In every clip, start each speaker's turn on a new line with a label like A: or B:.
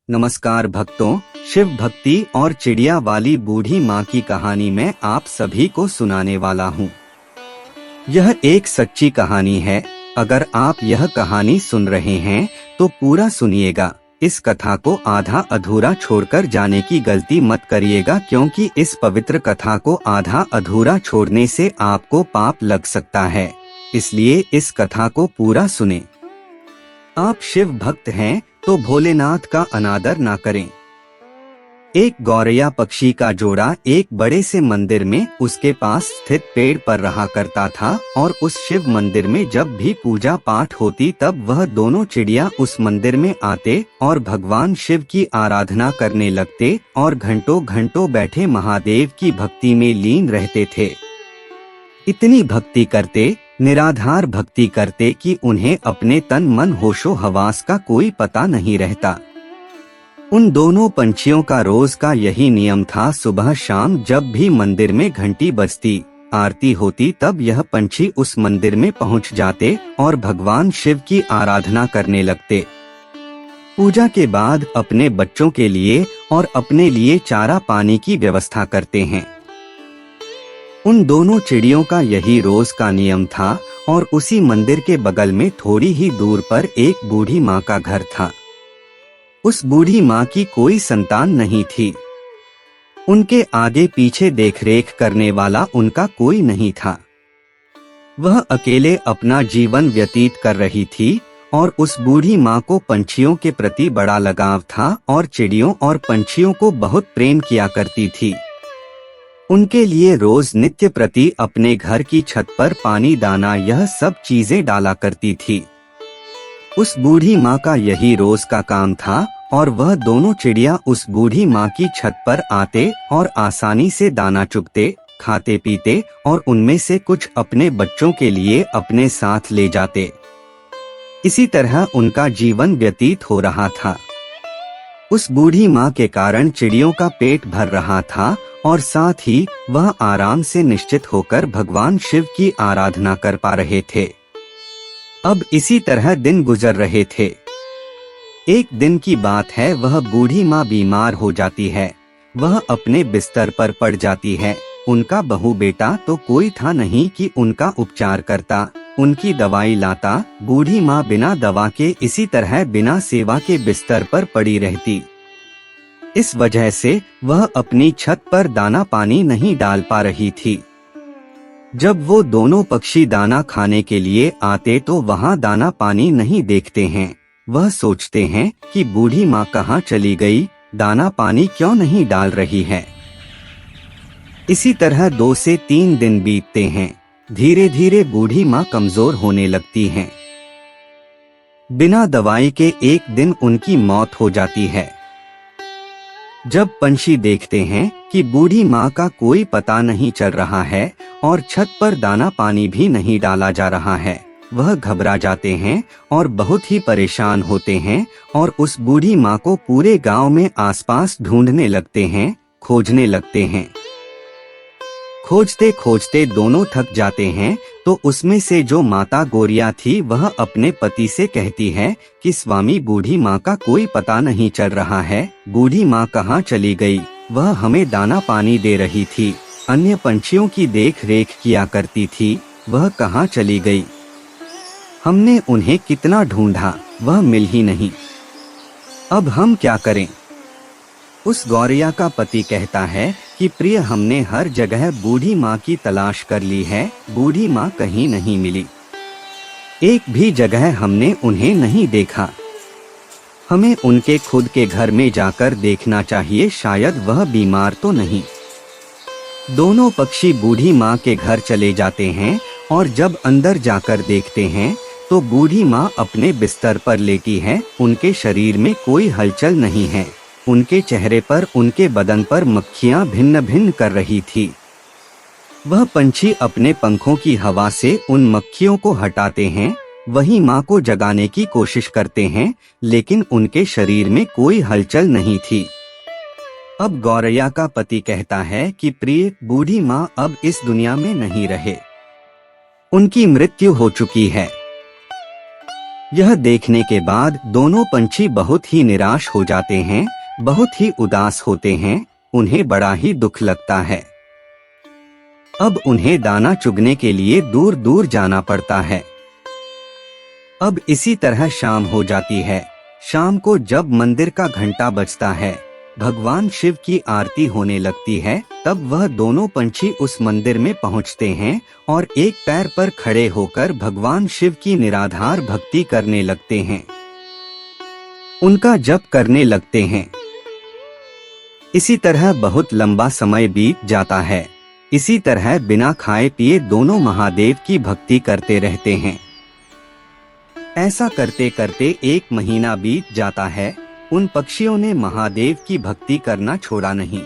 A: नमस्कार भक्तों, शिव भक्ति और चिड़िया वाली बूढ़ी माँ की कहानी मैं आप सभी को सुनाने वाला हूँ। यह एक सच्ची कहानी है। अगर आप यह कहानी सुन रहे हैं तो पूरा सुनिएगा। इस कथा को आधा अधूरा छोड़कर जाने की गलती मत करिएगा, क्योंकि इस पवित्र कथा को आधा अधूरा छोड़ने से आपको पाप लग सकता है। इसलिए इस कथा को पूरा सुने। आप शिव भक्त हैं तो भोलेनाथ का अनादर ना करें। एक गौरैया पक्षी का जोड़ा एक बड़े से मंदिर में उसके पास स्थित पेड़ पर रहा करता था, और उस शिव मंदिर में जब भी पूजा पाठ होती तब वह दोनों चिड़िया उस मंदिर में आते और भगवान शिव की आराधना करने लगते और घंटों घंटों बैठे महादेव की भक्ति में लीन रहते थे। इतनी भक्ति करते, निराधार भक्ति करते कि उन्हें अपने तन मन होशो हवास का कोई पता नहीं रहता। उन दोनों पंछियों का रोज का यही नियम था। सुबह शाम जब भी मंदिर में घंटी बजती, आरती होती, तब यह पंछी उस मंदिर में पहुंच जाते और भगवान शिव की आराधना करने लगते। पूजा के बाद अपने बच्चों के लिए और अपने लिए चारा पानी की व्यवस्था करते हैं। उन दोनों चिड़ियों का यही रोज का नियम था, और उसी मंदिर के बगल में थोड़ी ही दूर पर एक बूढ़ी माँ का घर था। उस बूढ़ी माँ की कोई संतान नहीं थी। उनके आगे पीछे देखरेख करने वाला उनका कोई नहीं था। वह अकेले अपना जीवन व्यतीत कर रही थी, और उस बूढ़ी माँ को पंछियों के प्रति बड़ा लगाव था और चिड़ियों और पंछियों को बहुत प्रेम किया करती थी। उनके लिए रोज नित्य प्रति अपने घर की छत पर पानी, दाना, यह सब चीजें डाला करती थी। उस बूढ़ी माँ का यही रोज का काम था, और वह दोनों चिड़िया उस बूढ़ी माँ की छत पर आते और आसानी से दाना चुगते, खाते पीते और उनमें से कुछ अपने बच्चों के लिए अपने साथ ले जाते। इसी तरह उनका जीवन व्यतीत हो रहा था। उस बूढ़ी माँ के कारण चिड़ियों का पेट भर रहा था, और साथ ही वह आराम से निश्चित होकर भगवान शिव की आराधना कर पा रहे थे। अब इसी तरह दिन गुजर रहे थे। एक दिन की बात है, वह बूढ़ी माँ बीमार हो जाती है। वह अपने बिस्तर पर पड़ जाती है। उनका बहू बेटा तो कोई था नहीं कि उनका उपचार करता, उनकी दवाई लाता। बूढ़ी माँ बिना दवा के इसी तरह बिना सेवा के बिस्तर पर पड़ी रहती। इस वजह से वह अपनी छत पर दाना पानी नहीं डाल पा रही थी। जब वो दोनों पक्षी दाना खाने के लिए आते तो वहाँ दाना पानी नहीं देखते हैं। वह सोचते हैं कि बूढ़ी माँ कहाँ चली गई, दाना पानी क्यों नहीं डाल रही है। इसी तरह 2 से 3 दिन बीतते हैं। धीरे धीरे बूढ़ी माँ कमजोर होने लगती हैं। बिना दवाई के एक दिन उनकी मौत हो जाती है। जब पंछी देखते हैं कि बूढ़ी माँ का कोई पता नहीं चल रहा है और छत पर दाना पानी भी नहीं डाला जा रहा है, वह घबरा जाते हैं और बहुत ही परेशान होते हैं, और उस बूढ़ी माँ को पूरे गांव में आसपास ढूंढने लगते हैं, खोजने लगते हैं। खोजते खोजते दोनों थक जाते हैं, तो उसमें से जो माता गोरिया थी वह अपने पति से कहती है कि स्वामी, बूढ़ी माँ का कोई पता नहीं चल रहा है। बूढ़ी माँ कहाँ चली गई? वह हमें दाना पानी दे रही थी, अन्य पंछियों की देख रेख किया करती थी, वह कहाँ चली गई? हमने उन्हें कितना ढूंढा, वह मिल ही नहीं। अब हम क्या करें? उस गौरैया का पति कहता है कि प्रिय, हमने हर जगह बूढ़ी माँ की तलाश कर ली है, बूढ़ी माँ कहीं नहीं मिली। एक भी जगह हमने उन्हें नहीं देखा। हमें उनके खुद के घर में जाकर देखना चाहिए, शायद वह बीमार तो नहीं। दोनों पक्षी बूढ़ी माँ के घर चले जाते हैं, और जब अंदर जाकर देखते हैं तो बूढ़ी माँ अपने बिस्तर पर लेटी है। उनके शरीर में कोई हलचल नहीं है। उनके चेहरे पर, उनके बदन पर मक्खियां भिन्न भिन्न कर रही थी। वह पंछी अपने पंखों की हवा से उन मक्खियों को हटाते हैं, वही माँ को जगाने की कोशिश करते हैं, लेकिन उनके शरीर में कोई हलचल नहीं थी। अब गौरैया का पति कहता है कि प्रिय, बूढ़ी माँ अब इस दुनिया में नहीं रहे, उनकी मृत्यु हो चुकी है। यह देखने के बाद दोनों पंछी बहुत ही निराश हो जाते हैं, बहुत ही उदास होते हैं, उन्हें बड़ा ही दुख लगता है। अब उन्हें दाना चुगने के लिए दूर दूर जाना पड़ता है। अब इसी तरह शाम हो जाती है। शाम को जब मंदिर का घंटा बजता है, भगवान शिव की आरती होने लगती है, तब वह दोनों पंछी उस मंदिर में पहुंचते हैं और एक पैर पर खड़े होकर भगवान शिव की निराधार भक्ति करने लगते हैं, उनका जप करने लगते हैं। इसी तरह बहुत लंबा समय बीत जाता है। इसी तरह बिना खाए पिए दोनों महादेव की भक्ति करते रहते हैं। ऐसा करते करते 1 महीना बीत जाता है। उन पक्षियों ने महादेव की भक्ति करना छोड़ा नहीं।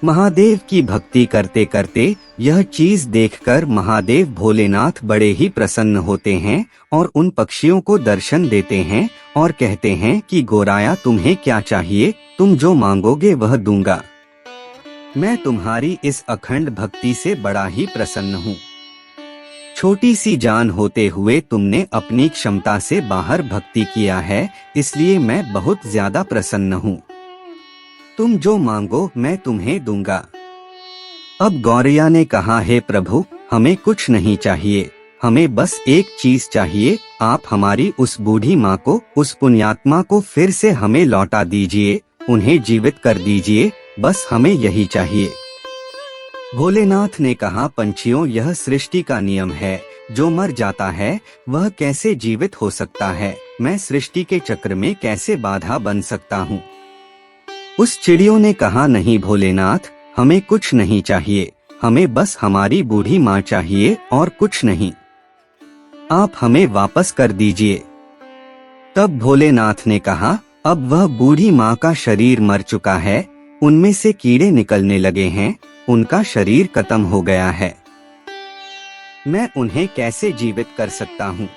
A: महादेव की भक्ति करते करते यह चीज देखकर महादेव भोलेनाथ बड़े ही प्रसन्न होते हैं और उन पक्षियों को दर्शन देते हैं और कहते हैं कि गोराया, तुम्हें क्या चाहिए? तुम जो मांगोगे वह दूंगा। मैं तुम्हारी इस अखंड भक्ति से बड़ा ही प्रसन्न हूँ। छोटी सी जान होते हुए तुमने अपनी क्षमता से बाहर भक्ति किया है, इसलिए मैं बहुत ज्यादा प्रसन्न हूँ। तुम जो मांगो मैं तुम्हें दूंगा। अब गौरैया ने कहा, हे प्रभु, हमें कुछ नहीं चाहिए, हमें बस एक चीज चाहिए। आप हमारी उस बूढ़ी माँ को, उस पुण्यात्मा को फिर से हमें लौटा दीजिए, उन्हें जीवित कर दीजिए, बस हमें यही चाहिए। भोलेनाथ ने कहा, पंछियों, यह सृष्टि का नियम है, जो मर जाता है वह कैसे जीवित हो सकता है? मैं सृष्टि के चक्र में कैसे बाधा बन सकता हूँ? उस चिड़ियों ने कहा, नहीं भोलेनाथ, हमें कुछ नहीं चाहिए, हमें बस हमारी बूढ़ी माँ चाहिए और कुछ नहीं। आप हमें वापस कर दीजिए। तब भोलेनाथ ने कहा, अब वह बूढ़ी माँ का शरीर मर चुका है, उनमें से कीड़े निकलने लगे हैं, उनका शरीर खत्म हो गया है। मैं उन्हें कैसे जीवित कर सकता हूँ?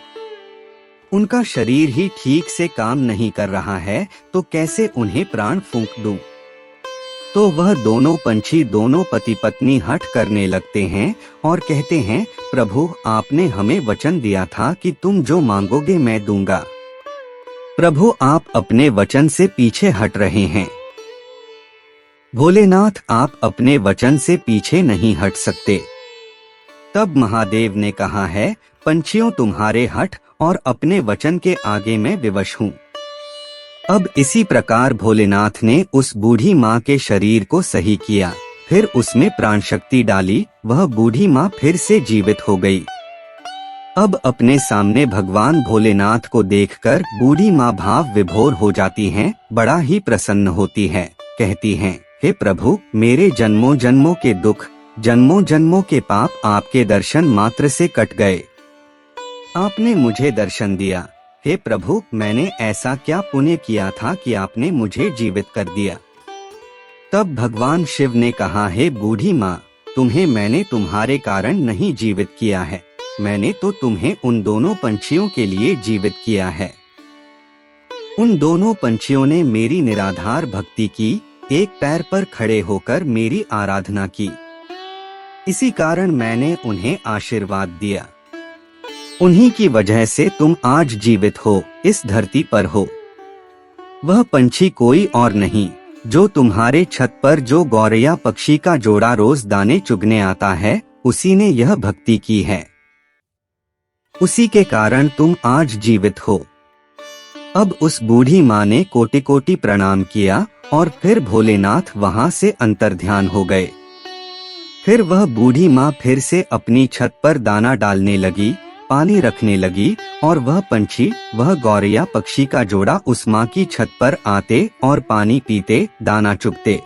A: उनका शरीर ही ठीक से काम नहीं कर रहा है, तो कैसे उन्हें प्राण फूंक दूं? तो वह दोनों पंछी, दोनों पति पत्नी हठ करने लगते हैं और कहते हैं, प्रभु, आपने हमें वचन दिया था कि तुम जो मांगोगे मैं दूंगा। प्रभु, आप अपने वचन से पीछे हट रहे हैं। भोलेनाथ, आप अपने वचन से पीछे नहीं हट सकते। तब महादेव ने कहा है, पंछियों, तुम्हारे हठ और अपने वचन के आगे मैं विवश हूँ। अब इसी प्रकार भोलेनाथ ने उस बूढ़ी माँ के शरीर को सही किया, फिर उसमें प्राण शक्ति डाली, वह बूढ़ी माँ फिर से जीवित हो गई। अब अपने सामने भगवान भोलेनाथ को देखकर बूढ़ी माँ भाव विभोर हो जाती हैं, बड़ा ही प्रसन्न होती है, कहती हैं, हे प्रभु, मेरे जन्मों जन्मों के दुख, जन्मों जन्मों के पाप आपके दर्शन मात्र से कट गए। आपने मुझे दर्शन दिया। हे प्रभु, मैंने ऐसा क्या पुण्य किया था कि आपने मुझे जीवित कर दिया? तब भगवान शिव ने कहा, हे बूढ़ी माँ, तुम्हें मैंने तुम्हारे कारण नहीं जीवित किया है, मैंने तो तुम्हें उन दोनों पंछियों के लिए जीवित किया है। उन दोनों पंछियों ने मेरी निराधार भक्ति की, एक पैर पर खड़े होकर मेरी आराधना की, इसी कारण मैंने उन्हें आशीर्वाद दिया। उन्हीं की वजह से तुम आज जीवित हो, इस धरती पर हो। वह पंछी कोई और नहीं, जो तुम्हारे छत पर जो गौरैया पक्षी का जोड़ा रोज दाने चुगने आता है, उसी ने यह भक्ति की है, उसी के कारण तुम आज जीवित हो। अब उस बूढ़ी माँ ने कोटि कोटि प्रणाम किया और फिर भोलेनाथ वहां से अंतर्ध्यान हो गए। फिर वह बूढ़ी माँ फिर से अपनी छत पर दाना डालने लगी, पानी रखने लगी और वह पंछी, वह गौरैया पक्षी का जोड़ा उस माँ की छत पर आते और पानी पीते, दाना चुगते।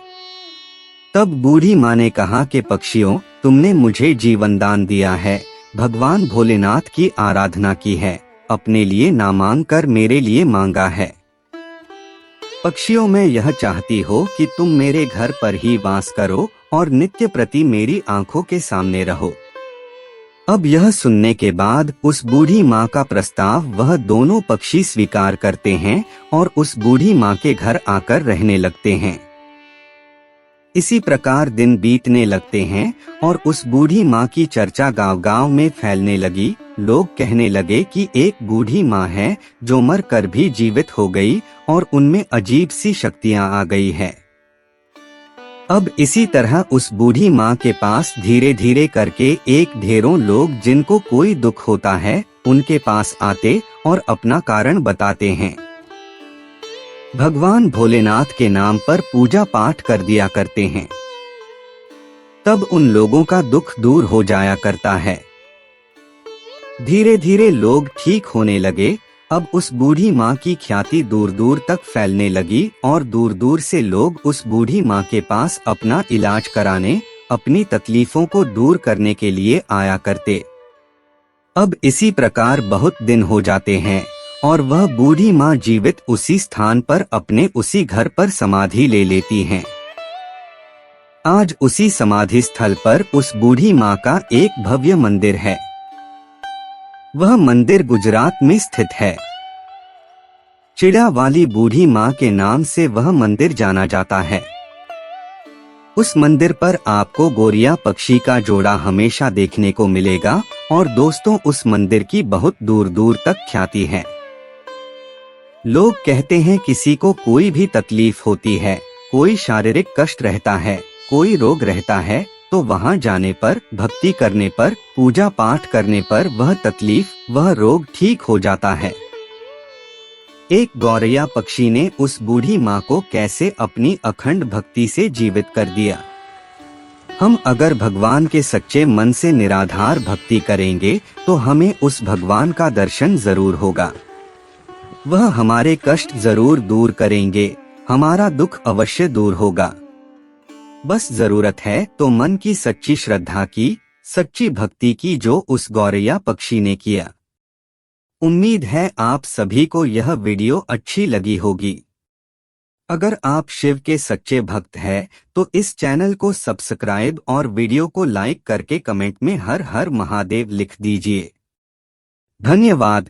A: तब बूढ़ी माँ ने कहा कि पक्षियों, तुमने मुझे जीवन दान दिया है, भगवान भोलेनाथ की आराधना की है, अपने लिए ना मांग कर मेरे लिए मांगा है। पक्षियों, मैं यह चाहती हो कि तुम मेरे घर पर ही वास करो और नित्य प्रति मेरी आंखों के सामने रहो। अब यह सुनने के बाद उस बूढ़ी माँ का प्रस्ताव वह दोनों पक्षी स्वीकार करते हैं और उस बूढ़ी माँ के घर आकर रहने लगते हैं। इसी प्रकार दिन बीतने लगते हैं और उस बूढ़ी माँ की चर्चा गांव-गांव में फैलने लगी। लोग कहने लगे कि एक बूढ़ी माँ है जो मर कर भी जीवित हो गई और उनमें अजीब सी शक्तियाँ आ गई है। अब इसी तरह उस बूढ़ी माँ के पास धीरे धीरे करके एक ढेरों लोग जिनको कोई दुख होता है उनके पास आते और अपना कारण बताते हैं। भगवान भोलेनाथ के नाम पर पूजा पाठ कर दिया करते हैं, तब उन लोगों का दुख दूर हो जाया करता है। धीरे धीरे लोग ठीक होने लगे। अब उस बूढ़ी माँ की ख्याति दूर दूर तक फैलने लगी और दूर दूर से लोग उस बूढ़ी माँ के पास अपना इलाज कराने, अपनी तकलीफों को दूर करने के लिए आया करते। अब इसी प्रकार बहुत दिन हो जाते हैं और वह बूढ़ी माँ जीवित उसी स्थान पर अपने उसी घर पर समाधि ले लेती हैं। आज उसी समाधि स्थल पर उस बूढ़ी माँ का एक भव्य मंदिर है। वह मंदिर गुजरात में स्थित है। चिड़ा वाली बूढ़ी माँ के नाम से वह मंदिर जाना जाता है। उस मंदिर पर आपको गोरिया पक्षी का जोड़ा हमेशा देखने को मिलेगा और दोस्तों उस मंदिर की बहुत दूर दूर तक ख्याति है। लोग कहते हैं किसी को कोई भी तकलीफ होती है, कोई शारीरिक कष्ट रहता है, कोई रोग रहता है, तो वहां जाने पर, भक्ति करने पर, पूजा पाठ करने पर वह तकलीफ, वह रोग ठीक हो जाता है। एक गौरैया पक्षी ने उस बूढ़ी माँ को कैसे अपनी अखंड भक्ति से जीवित कर दिया। हम अगर भगवान के सच्चे मन से निराधार भक्ति करेंगे तो हमें उस भगवान का दर्शन जरूर होगा। वह हमारे कष्ट जरूर दूर करेंगे, हमारा दुख अवश्य दूर होगा। बस जरूरत है तो मन की सच्ची श्रद्धा की, सच्ची भक्ति की, जो उस गौरैया पक्षी ने किया। उम्मीद है आप सभी को यह वीडियो अच्छी लगी होगी। अगर आप शिव के सच्चे भक्त हैं तो इस चैनल को सब्सक्राइब और वीडियो को लाइक करके कमेंट में हर हर महादेव लिख दीजिए। धन्यवाद।